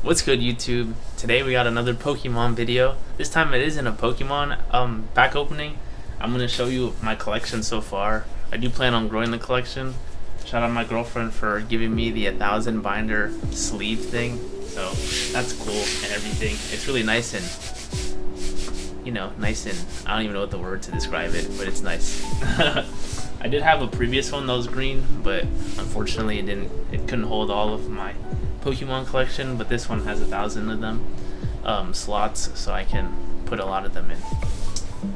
What's good, YouTube? Today we got another Pokemon video. This time it isn't a Pokemon pack opening. I'm gonna show you my collection so far. I do plan on growing the collection. Shout out my girlfriend for giving me the 1,000 binder sleeve thing. So that's cool and everything. It's really nice and, nice and, I don't even know what the word to describe it, but it's nice. I did have a previous one that was green, but unfortunately it couldn't hold all of my Pokemon collection, but this one has 1,000 of them slots, so I can put a lot of them in.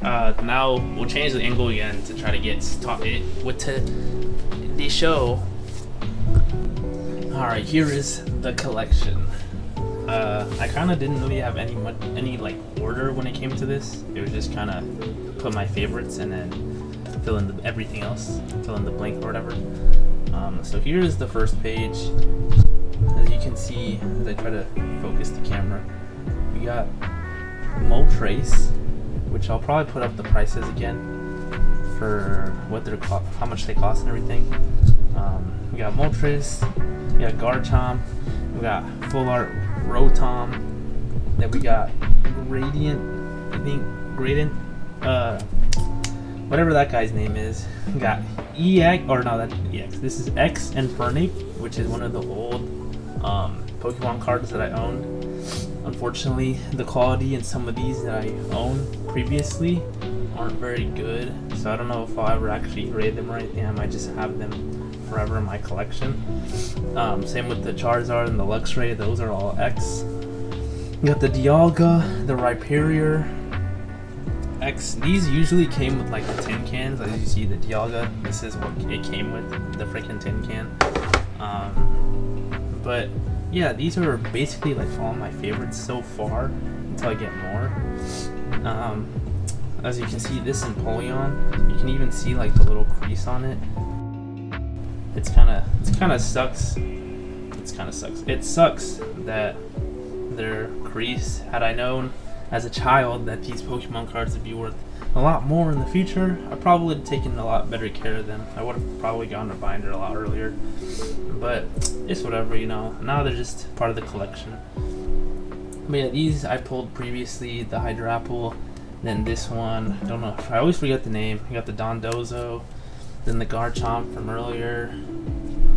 Now we'll change the angle again to try to get with the show. All right, here is the collection. I kind of didn't really have any like order when it came to this. It was just kind of put my favorites and then fill in everything else, fill in the blank or whatever. So here is the first page. As you can see, as I try to focus the camera, we got Moltres, which I'll probably put up the prices again for what they're how much they cost and everything. We got Moltres, we got Garchomp, we got Full Art Rotom, then we got Gradient, whatever that guy's name is. We got EX, or no, that's EX. This is X and Fernape, which is one of the old Pokemon cards that I owned. Unfortunately, the quality in some of these that I owned previously aren't very good, so I don't know if I'll ever actually grade them or anything. I might just have them forever in my collection. Same with the Charizard and the Luxray, those are all X. We got the Dialga, the Rhyperior, X. These usually came with like the tin cans. As you see, the Dialga, this is what it came with, the freaking tin can. But yeah, these are basically like all my favorites so far until I get more. As you can see, this Empoleon, you can even see like the little crease on it. It kind of sucks. It sucks that their crease. Had I known as a child that these Pokemon cards would be worth a lot more in the future, I probably would have taken a lot better care of them. I would have probably gotten a binder a lot earlier. But it's whatever, now they're just part of the collection. But yeah, these I pulled previously, the Hydrapple, then this one, I don't know, I always forget the name. I got the Dondozo, then the Garchomp from earlier,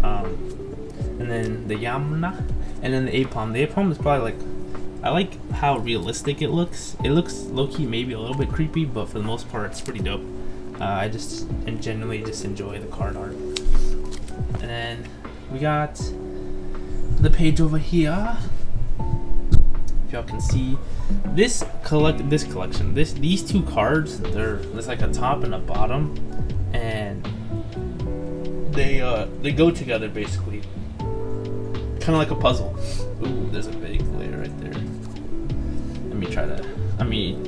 and then the Yamna, and then the Apom. The Apom is probably like, I like how realistic it looks. It looks low-key maybe a little bit creepy, but for the most part it's pretty dope. I just genuinely just enjoy the card art. And then we got the page over here. If y'all can see these two cards, there's like a top and a bottom, and they go together basically, kind of like a puzzle. Ooh, there's a big layer right there.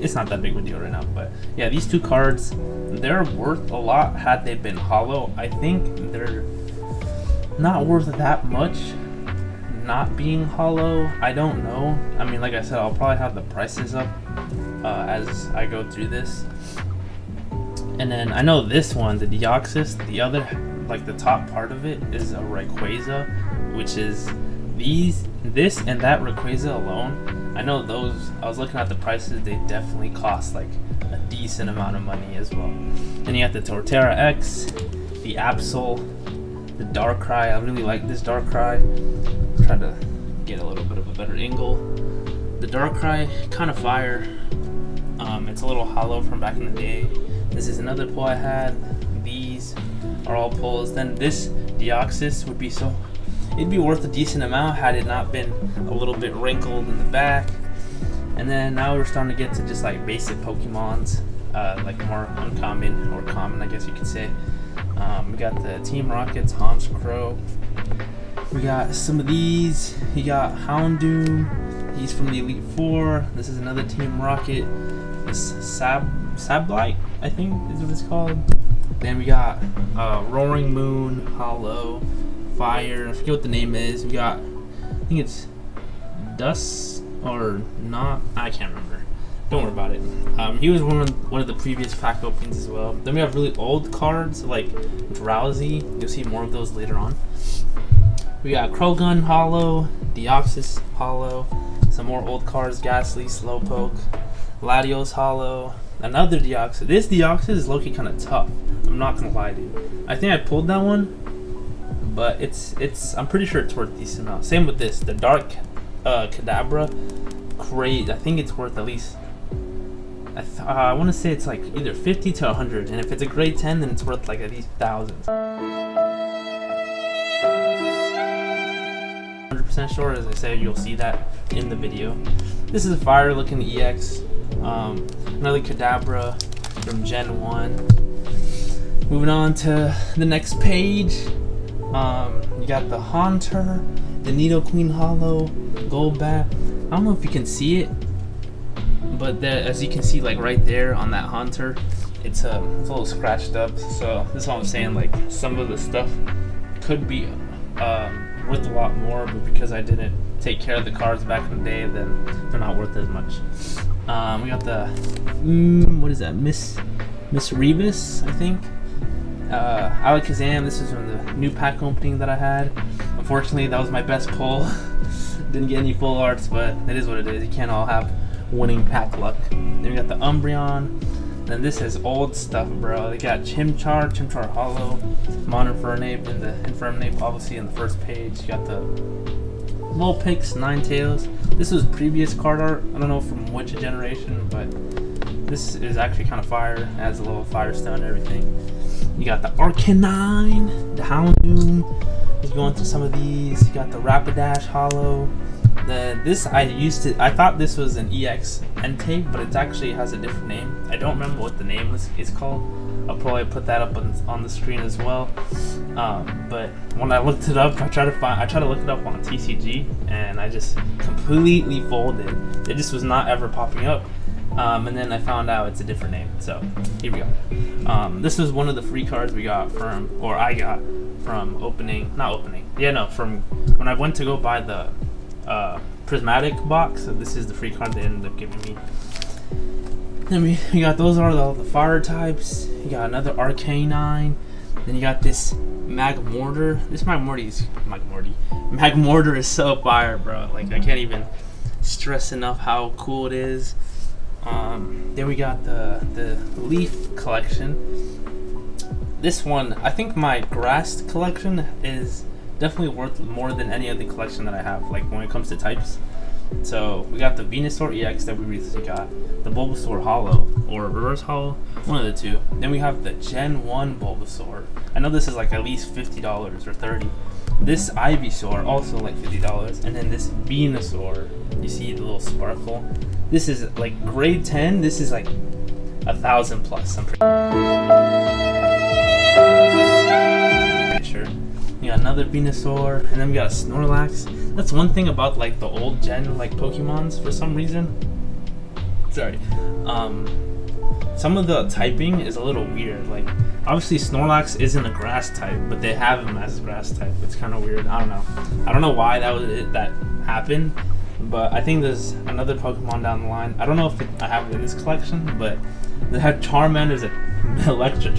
It's not that big of a deal right now, but yeah, these two cards, they're worth a lot had they been hollow. I think they're not worth that much not being hollow. I don't know. Like I said, I'll probably have the prices up as I go through this. And then I know this one, the Deoxys, the other, like the top part of it is a Rayquaza, which is this and that Rayquaza alone. I know those, I was looking at the prices, they definitely cost like a decent amount of money as well. Then you have the Torterra X, the Absol, the Darkrai. I really like this Darkrai. I'm trying to get a little bit of a better angle. The Darkrai, kind of fire. It's a little hollow from back in the day. This is another pull I had. These are all pulls. Then this Deoxys would be it'd be worth a decent amount had it not been a little bit wrinkled in the back. And then now we're starting to get to just like basic Pokemons, like more uncommon or common, I guess you could say. We got the Team Rocket's Honchkrow. We got some of these. You got Houndoom. He's from the Elite Four. This is another Team Rocket. This Sablite, I think is what it's called. Then we got Roaring Moon, Hollow, Fire. I forget what the name is. We got, I think it's Dust or not. I can't remember. Don't worry about it. He was one of the previous pack openings as well. Then we have really old cards like Drowsy. You'll see more of those later on. We got Crogun Hollow, Deoxys hollow, some more old cards, Ghastly, Slowpoke, Latios hollow, another Deoxys. This Deoxys is low-key kind of tough. I'm not gonna lie to you. I think I pulled that one, but I'm pretty sure it's worth a decent amount. Same with this, the Dark Kadabra. Great. I think it's worth at least. I want to say it's like either 50 to 100, and if it's a grade 10, then it's worth like at least thousands. 100% sure, as I say, you'll see that in the video. This is a fire looking EX. Another Kadabra from Gen 1. Moving on to the next page. You got the Haunter, the Nidoqueen hollow, Golbat. I don't know if you can see it, but as you can see, like right there on that Haunter, it's a little scratched up. So this is what I'm saying. Like some of the stuff could be worth a lot more, but because I didn't take care of the cards back in the day, then they're not worth as much. We got the what is that? Miss Rebus, I think. Alakazam. This is from the new pack opening that I had. Unfortunately, that was my best pull. Didn't get any full arts, but it is what it is. You can't all have winning pack luck. Then we got the Umbreon. Then this is old stuff, bro. They got Chimchar hollow, Monfernape, and the Infernape obviously in the first page. You got the Vulpix, Ninetales. This was previous card art. I don't know from which generation, but this is actually kind of fire. It has a little Firestone and everything. You got the Arcanine, the Houndoom. Just going through some of these. You got the Rapidash hollow. I thought this was an EX Entei, but it actually has a different name. I don't remember what the name is called. I'll probably put that up on the screen as well. But when I looked it up, I tried to look it up on TCG, and I just completely folded. It just was not ever popping up. And then I found out it's a different name. So here we go. This was one of the free cards I got from from when I went to go buy the prismatic box. So this is the free card they ended up giving me. Then we got those are the fire types. You got another Arcanine. Then you got this Magmortar. This Magmortar is so fire, bro. Like I can't even stress enough how cool it is. Then we got the Leaf collection. This one, I think my grass collection is definitely worth more than any other collection that I have, like when it comes to types. So we got the Venusaur EX that we recently got, the Bulbasaur hollow or reverse hollow, one of the two. Then we have the Gen 1 Bulbasaur. I know this is like at least $50 or $30. This Ivysaur also like $50, and then this Venusaur. You see the little sparkle. This is like grade 10. This is like 1,000 plus. I'm pretty sure. We got another Venusaur, and then we got a Snorlax. That's one thing about like the old gen like Pokemons for some reason. Sorry. Some of the typing is a little weird. Like obviously Snorlax isn't a grass type, but they have him as a grass type. It's kind of weird. I don't know why that happened. But I think there's another Pokemon down the line. I don't know if I have it in this collection, but they had Charmander's an electric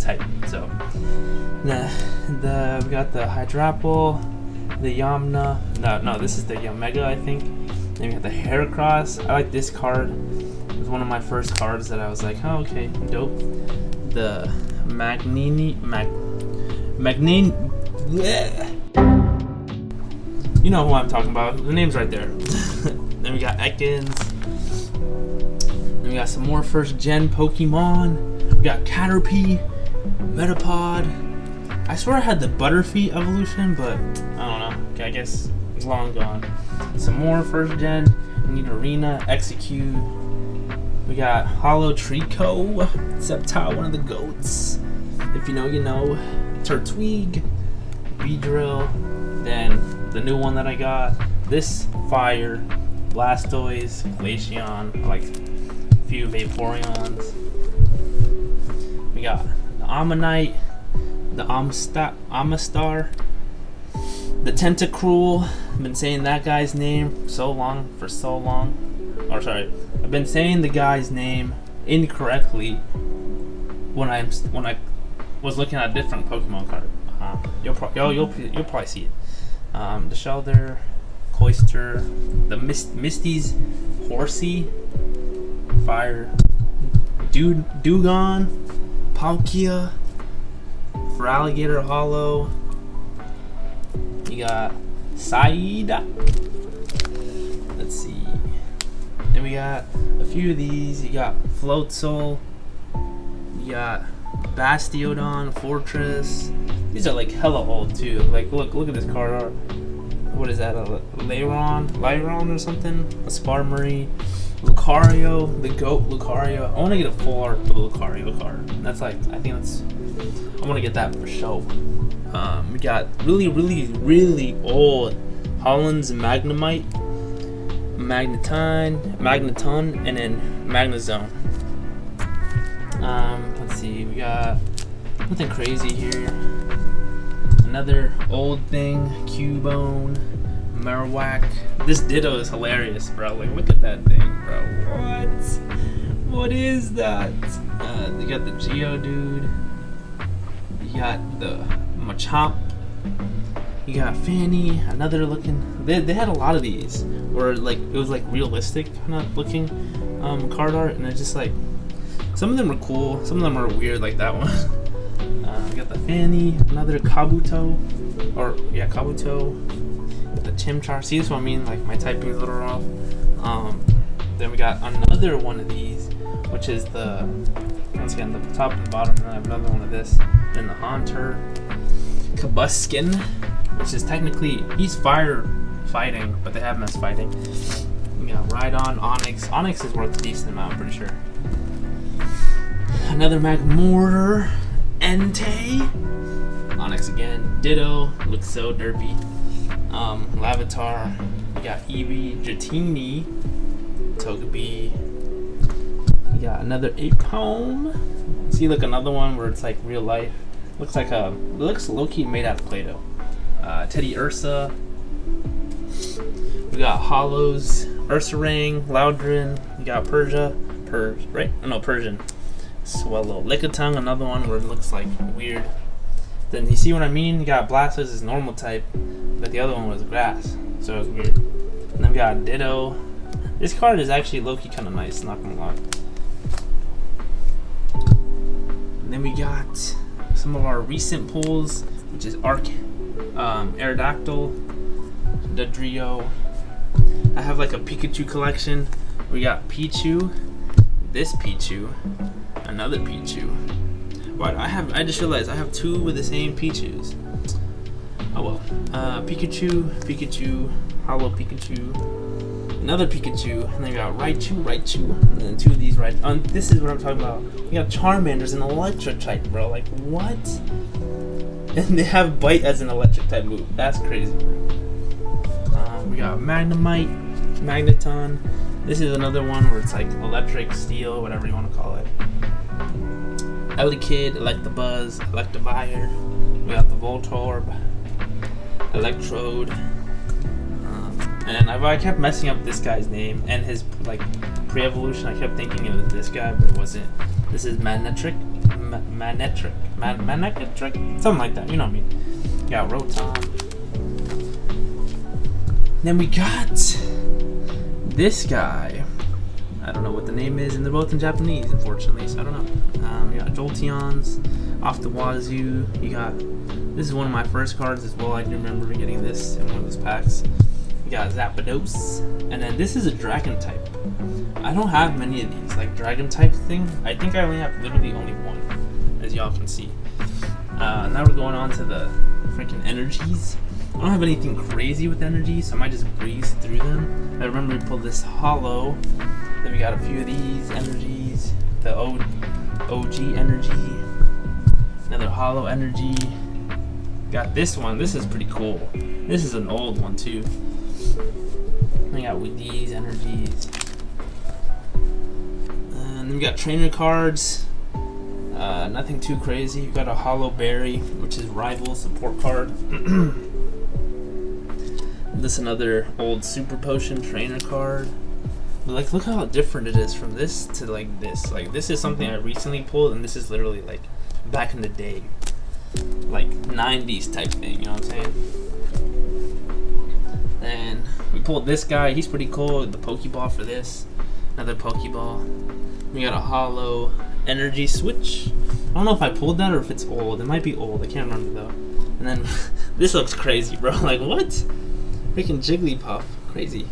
type. So we got the Hydrapple, the Yamna. No, this is the Yamega, I think. Then we got the Heracross. I like this card. It was one of my first cards that I was like, oh, okay, dope. The Magnini. Yeah. You know who I'm talking about. The name's right there. Then we got Ekans. Then we got some more first gen Pokemon. We got Caterpie, Metapod. I swear I had the Butterfree evolution, but I don't know. Okay, I guess it's long gone. Some more first gen. We need Arena, Execute. We got Hollow Trico, Sceptile, one of the goats. If you know, you know. Turtwig, Beedrill. Then the new one that I got, this Fire, Blastoise, Glaceon, like a few Vaporeons. We got the Ammonite, the Amistar, the Tentacruel. I've been saying that guy's name for so long. I've been saying the guy's name incorrectly when I was looking at a different Pokemon card. You'll probably see it. The Shelter, Cloister, the Misty's Horsey, Fire, Dugon, Palkia, for Alligator Hollow. You got Saida. Let's see. Then we got a few of these. You got Floatzel. You got Bastiodon, Fortress. These are like hella old too. Like look at this card art. What is that? A Lyron or something? A Sparmery, Lucario, the GOAT Lucario. I want to get a full art of the Lucario card. That's like, I think that's, I want to get that for show. We got really old Holland's Magnemite, Magneton, and then Magnezone. Let's see, we got nothing crazy here. Another old thing, Cubone, Marowak. This Ditto is hilarious, bro. Like, look at that thing, bro. What is that? You got the Geodude. You got the Machamp. You got Fanny. Another looking. They had a lot of these, where like it was like realistic kind of looking card art, and it's just like some of them are cool, some of them are weird, like that one. We got the Fanny, another Kabuto, the Chimchar. See, this one I mean, like my typing is a little rough. Then we got another one of these, which is the, once again, the top and the bottom, and then I have another one of this. Then the Haunter, Kabuskin, which is technically, he's fire fighting, but they have him as fighting. We got Rhydon, Onyx. Onyx is worth a decent amount, I'm pretty sure. Another Magmortar, Entei, Onyx again, Ditto, looks so derpy. Lavatar, we got Eevee, Dratini, Togepi, we got another Apom. See, look, another one where it's like real life. Looks like it looks low-key made out of Play-Doh. Teddy Ursa. We got Hollows, Ursaring, Loudron. You got Persian. Swallow, Lickitung, another one where it looks like weird. Then you see what I mean? You got Blastoise is normal type, but the other one was grass, so it was weird. And then we got Ditto. This card is actually low-key kind of nice, not gonna lie. And then we got some of our recent pulls, which is Aerodactyl, Dodrio. I have like a Pikachu collection. We got Pichu, this Pichu, another Pichu. What I just realized I have two with the same Pichus. Oh well. Pikachu, Hollow Pikachu, another Pikachu, and then we got Raichu, and then two of these this is what I'm talking about. We got Charmander's an electric type, bro. Like, what? And they have Bite as an electric type move. That's crazy. We got Magnemite, Magneton. This is another one where it's like electric, steel, whatever you want to call it. Elekid, Electabuzz, Electivire. We got the Voltorb, Electrode. And I kept messing up this guy's name and his like pre-evolution. I kept thinking it was this guy, but it wasn't. This is Manectric, something like that. You know what I mean? Got Rotom. Then we got this guy. I don't know what the name is, and they're both in Japanese, unfortunately, so I don't know. You got Jolteons, off the wazoo. You got, this is one of my first cards as well. I do remember getting this in one of those packs. You got Zapdos, and then this is a Dragon type. I don't have many of these, like Dragon type thing. I think I only have literally only one, as y'all can see. Now we're going on to the freaking energies. I don't have anything crazy with energies, so I might just breeze through them. I remember we pulled this Hollow. Then we got a few of these energies, the OG energy, another Hollow energy. Got this one. This is pretty cool. This is an old one too. I got with these energies, and then we got trainer cards. Nothing too crazy. You got a Hollow Berry, which is rival support card. This another old Super Potion trainer card. But like, look how different it is from this to like this. Like, this is something I recently pulled, and this is literally like back in the day, like 90s type thing. You know what I'm saying? we pulled this guy. He's pretty cool. The Pokeball for this. Another Pokeball. We got a hollow energy switch. I don't know if I pulled that or if it's old. It might be old. I can't remember though. And then this looks crazy, bro. Like what? Freaking Jigglypuff. Crazy.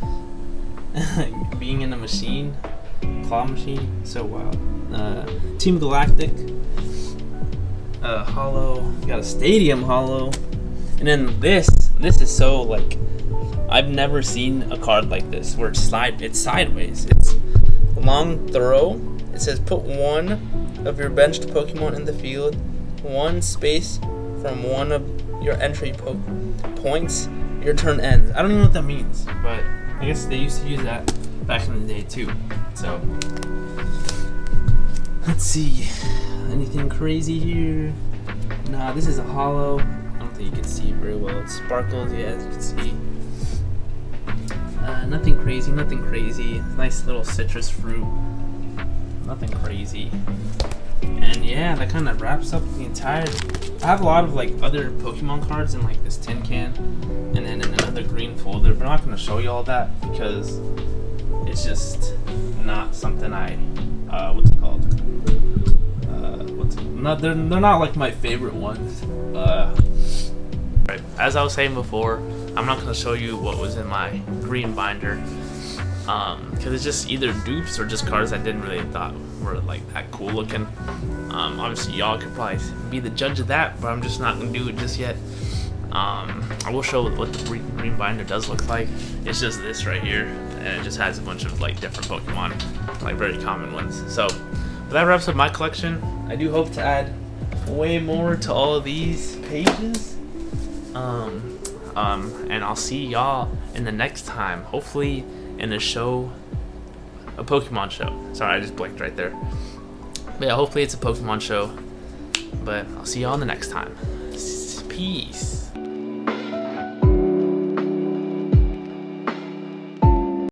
Being in a machine. Claw machine. So wild. Team Galactic. Hollow. We got a Stadium Hollow. And then this is so like, I've never seen a card like this where it's sideways. It's long throw. It says put one of your benched Pokemon in the field, one space from one of your entry points. Your turn ends. I don't even know what that means, but I guess they used to use that back in the day too. So let's see, anything crazy here? Nah, this is a hollow. I don't think you can see very well. It sparkles, yeah, as you can see. Nothing crazy, nothing crazy. Nice little citrus fruit. Nothing crazy. And yeah, that kind of wraps up the entire. I have a lot of like other Pokemon cards in like this tin can, and then in another green folder. But I'm not gonna show you all that because it's just not something I what's it called? They're not like my favorite ones. Right. As I was saying before, I'm not gonna show you what was in my green binder. Because it's just either dupes or just cards I didn't really thought were like that cool looking. Obviously y'all could probably be the judge of that, but I'm just not gonna do it just yet. I will show what the green binder does look like. It's just this right here, and it just has a bunch of like different Pokemon, like very common ones. So that wraps up my collection. I do hope to add way more to all of these pages. And I'll see y'all in the next time. Hopefully in a show, a Pokemon show. Sorry, I just blinked right there. But yeah, hopefully it's a Pokemon show. But I'll see y'all in the next time. Peace.